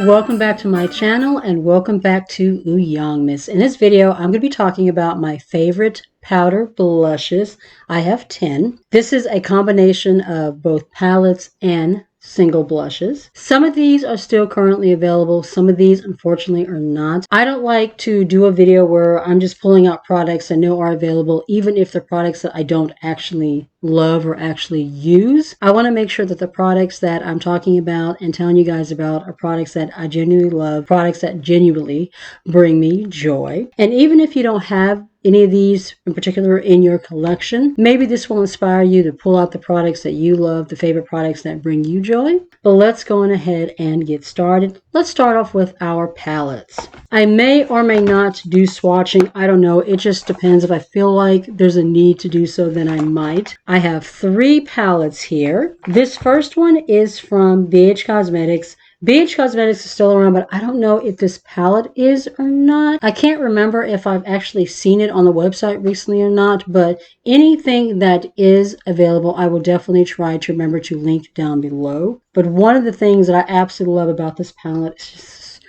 Welcome back to my channel and welcome back to Ulzzangmas. In this video, I'm going to be talking about my favorite powder blushes. I have 10. This is a combination of both palettes and single blushes. Some of these are still currently available. Some of these, unfortunately, are not. I don't like to do a video where I'm just pulling out products I know are available, even if they're products that I don't actually love or actually use. I want to make sure that the products that I'm talking about and telling you guys about are products that I genuinely love, products that genuinely bring me joy. And even if you don't have any of these in particular in your collection, maybe this will inspire you to pull out the products that you love, the favorite products that bring you joy. But let's go on ahead and get started. Let's start off with our palettes. I may or may not do swatching. I don't know. It just depends. If I feel like there's a need to do so, then I might. I have 3 palettes here. This first one is from BH Cosmetics. BH Cosmetics is still around, but I don't know if this palette is or not. I can't remember if I've actually seen it on the website recently or not, but anything that is available, I will definitely try to remember to link down below. But one of the things that I absolutely love about this palette is just this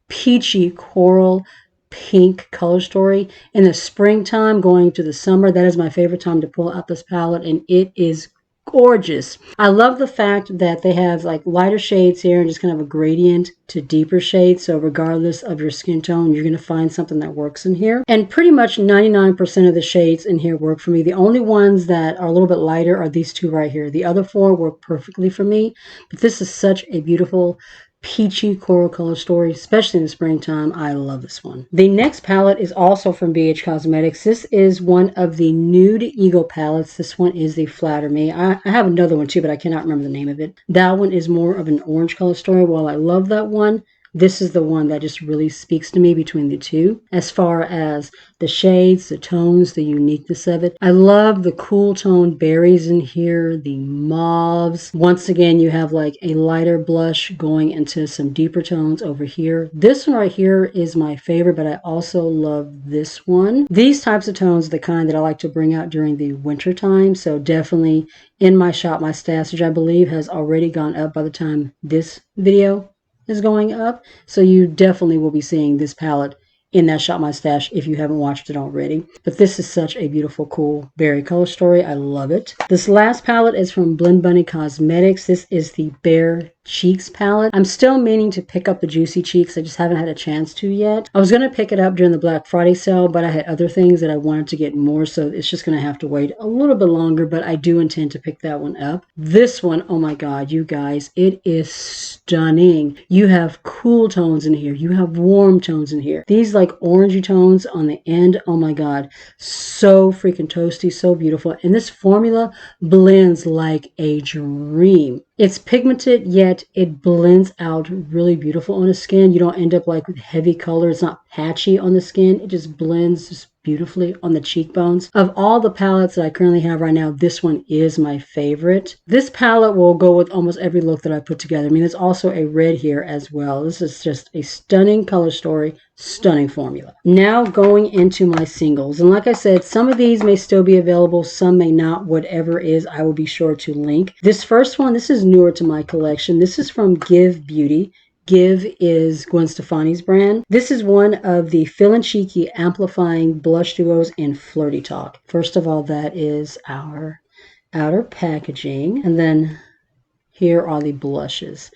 peachy coral pink color story. In the springtime going to the summer, that is my favorite time to pull out this palette, and it is gorgeous. I love the fact that they have like lighter shades here and just kind of a gradient to deeper shades. So regardless of your skin tone, you're going to find something that works in here. And pretty much 99% of the shades in here work for me. The only ones that are a little bit lighter are these 2 right here. The other 4 work perfectly for me. But this is such a beautiful peachy coral color story, especially in the springtime. I love this one. The next palette is also from BH Cosmetics. This is one of the nude ego palettes. This one is the Flatter Me. I have another one too, but I cannot remember the name of it. That one is more of an orange color story. While I love that one, this is the one that just really speaks to me between the 2 as far as the shades, the tones, the uniqueness of it. I love the cool tone berries in here, the mauves. Once again, you have like a lighter blush going into some deeper tones over here. This one right here is my favorite, but I also love this one. These types of tones are the kind that I like to bring out during the winter time. So definitely in my shop, my stash, which I believe has already gone up by the time this video is going up. So you definitely will be seeing this palette in that Shop My Stash if you haven't watched it already. But this is such a beautiful, cool berry color story. I love it. This last palette is from Blend Bunny Cosmetics. This is the Bare Cheeks palette. I'm still meaning to pick up the Juicy Cheeks. I just haven't had a chance to yet. I was going to pick it up during the Black Friday sale, but I had other things that I wanted to get more, so it's just going to have to wait a little bit longer, but I do intend to pick that one up. This one, oh my god, you guys, it is stunning. You have cool tones in here. You have warm tones in here. These like orangey tones on the end, oh my god, so freaking toasty, so beautiful. And this formula blends like a dream. It's pigmented, yet it blends out really beautiful on the skin. You don't end up like with heavy color. It's not patchy on the skin. It just blends just beautifully on the cheekbones. Of all the palettes that I currently have right now, this one is my favorite. This palette will go with almost every look that I put together. I mean, there's also a red here as well. This is just a stunning color story, stunning formula. Now going into my singles. And like I said, some of these may still be available, some may not. Whatever is, I will be sure to link. This first one, this is newer to my collection. This is from Give Beauty. Give is Gwen Stefani's brand. This is one of the Feelin Cheeky Amplifying Blush Duos in Flirty Talk. First of all, that is our outer packaging. And then here are the blushes.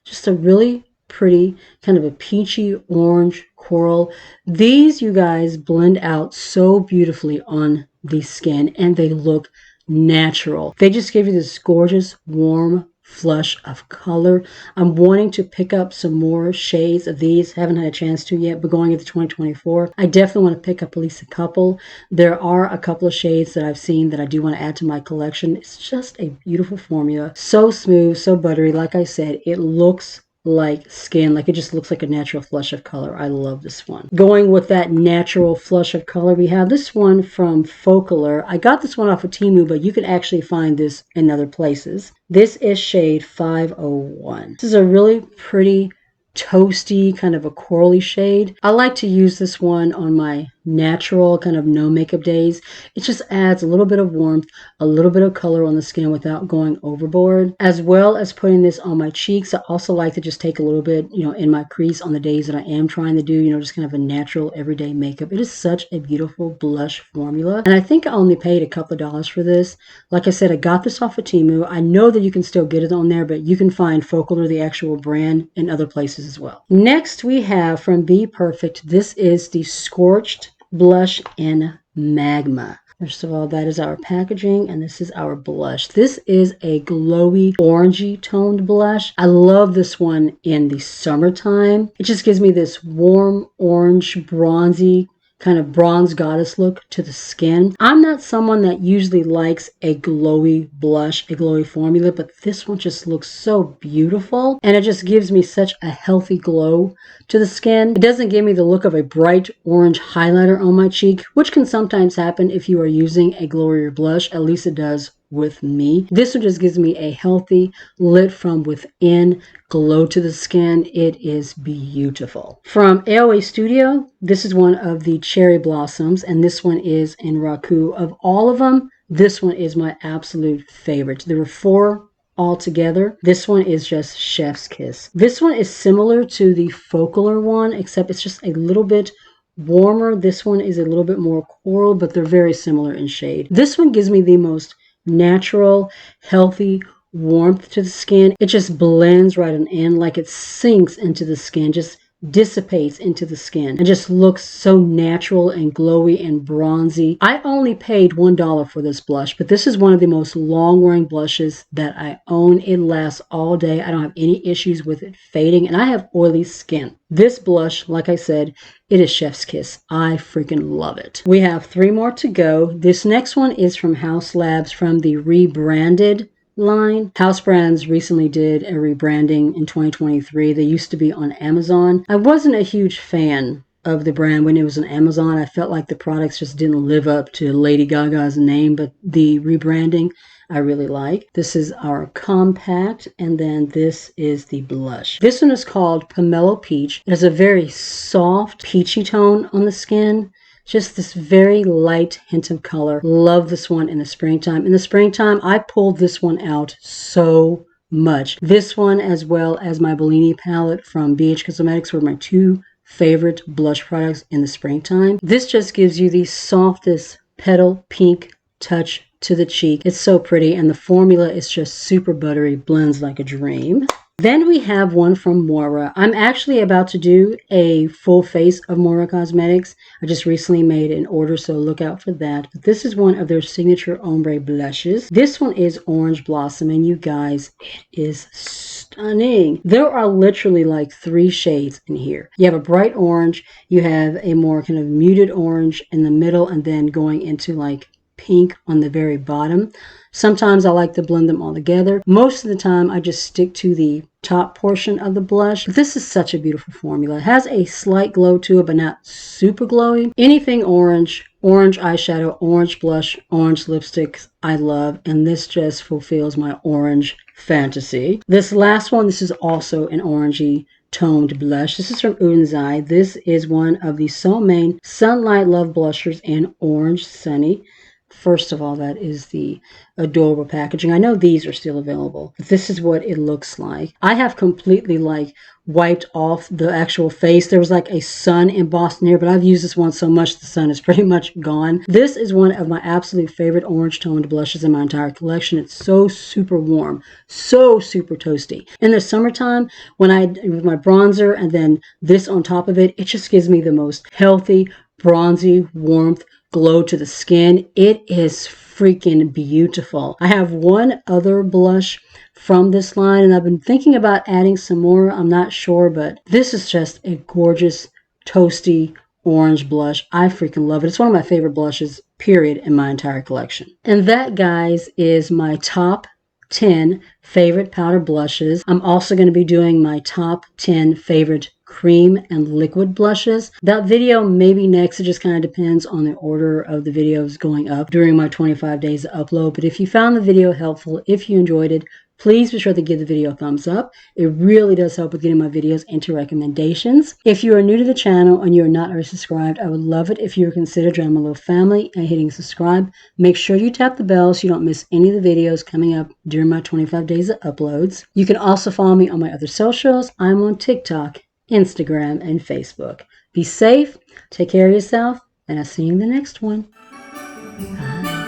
Just a really pretty, kind of a peachy orange coral. These, you guys, blend out so beautifully on the skin and they look natural. They just give you this gorgeous, warm flush of color. I'm wanting to pick up some more shades of these. Haven't had a chance to yet, but going into 2024, I definitely want to pick up at least a couple. There are a couple of shades that I've seen that I do want to add to my collection. It's just a beautiful formula. So smooth, so buttery. Like I said, it looks like skin, like it just looks like a natural flush of color. I love this one. Going with that natural flush of color, we have this one from Focolor. I got this one off of Temu, but you can actually find this in other places. This is shade 501. This is a really pretty toasty, kind of a corally shade. I like to use this one on my natural kind of no makeup days, it just adds a little bit of warmth, a little bit of color on the skin without going overboard. As well as putting this on my cheeks, I also like to just take a little bit, in my crease on the days that I am trying to do, just kind of a natural everyday makeup. It is such a beautiful blush formula. And I think I only paid a couple of dollars for this. Like I said, I got this off of Temu. I know that you can still get it on there, but you can find Focal or the actual brand in other places as well. Next we have from BPerfect, this is the Scorched blush in Magma. First of all, that is our packaging, and this is our blush. This is a glowy, orangey toned blush. I love this one in the summertime. It just gives me this warm, orange, bronzy, kind of bronze goddess look to the skin. I'm not someone that usually likes a glowy blush, a glowy formula, but this one just looks so beautiful, and it just gives me such a healthy glow to the skin. It doesn't give me the look of a bright orange highlighter on my cheek, which can sometimes happen if you are using a glowier blush. At least it does with me. This one just gives me a healthy, lit from within glow to the skin. It is beautiful. From AOA Studio, this is one of the cherry blossoms, and this one is in Raku. Of all of them, this one is my absolute favorite. There were 4 all together. This one is just chef's kiss. This one is similar to the Focaler one, except it's just a little bit warmer. This one is a little bit more coral, but they're very similar in shade. This one gives me the most natural, healthy warmth to the skin. It just blends right on in, like it sinks into the skin, just dissipates into the skin, and just looks so natural and glowy and bronzy. I only paid $1 for this blush, but this is one of the most long-wearing blushes that I own. It lasts all day. I don't have any issues with it fading, and I have oily skin. This blush, like I said, it is chef's kiss. I freaking love it. We have 3 more to go. This next one is from Haus Labs, from the rebranded line. Haus Brands recently did a rebranding in 2023. They used to be on Amazon. I wasn't a huge fan of the brand when it was on Amazon. I felt like the products just didn't live up to Lady Gaga's name, but the rebranding I really like. This is our compact, and then this is the blush. This one is called Pomelo Peach. It has a very soft peachy tone on the skin. Just this very light hint of color. Love this one in the springtime. In the springtime, I pulled this one out so much. This one, as well as my Bellini palette from BH Cosmetics, were my 2 favorite blush products in the springtime. This just gives you the softest petal pink touch to the cheek. It's so pretty, and the formula is just super buttery, blends like a dream. Then we have one from Moira. I'm actually about to do a full face of Moira Cosmetics. I just recently made an order, so look out for that. But this is one of their signature ombre blushes. This one is Orange Blossom, and you guys, it is stunning. There are literally like 3 shades in here. You have a bright orange, you have a more kind of muted orange in the middle, and then going into like pink on the very bottom. Sometimes I like to blend them all together. Most of the time I just stick to the top portion of the blush. This is such a beautiful formula. It has a slight glow to it, but not super glowy. Anything orange, orange eyeshadow, orange blush, orange lipsticks, I love, and this just fulfills my orange fantasy. This last one, this is also an orangey toned blush. This is from Ulzzangmas. This is one of the Solmane Sunlight Love blushers in Orange Sunny. First of all, that is the adorable packaging. I know these are still available, but this is what it looks like. I have completely like wiped off the actual face. There was like a sun embossed in here, but I've used this one so much the sun is pretty much gone. This is one of my absolute favorite orange toned blushes in my entire collection. It's so super warm, so super toasty. In the summertime, when I with my bronzer and then this on top of it, it just gives me the most healthy, bronzy warmth, glow to the skin. It is freaking beautiful. I have one other blush from this line, and I've been thinking about adding some more. I'm not sure, but this is just a gorgeous, toasty orange blush. I freaking love it. It's one of my favorite blushes, period, in my entire collection. And that, guys, is my top 10 favorite powder blushes. I'm also going to be doing my top 10 favorite cream and liquid blushes. That video may be next. It just kind of depends on the order of the videos going up during my 25 days of upload. But if you found the video helpful, if you enjoyed it, please be sure to give the video a thumbs up. It really does help with getting my videos into recommendations. If you are new to the channel and you are not already subscribed, I would love it if you would consider joining my little family and hitting subscribe. Make sure you tap the bell so you don't miss any of the videos coming up during my 25 days of uploads. You can also follow me on my other socials. I'm on TikTok, Instagram, and Facebook. Be safe, take care of yourself, and I'll see you in the next one. Bye.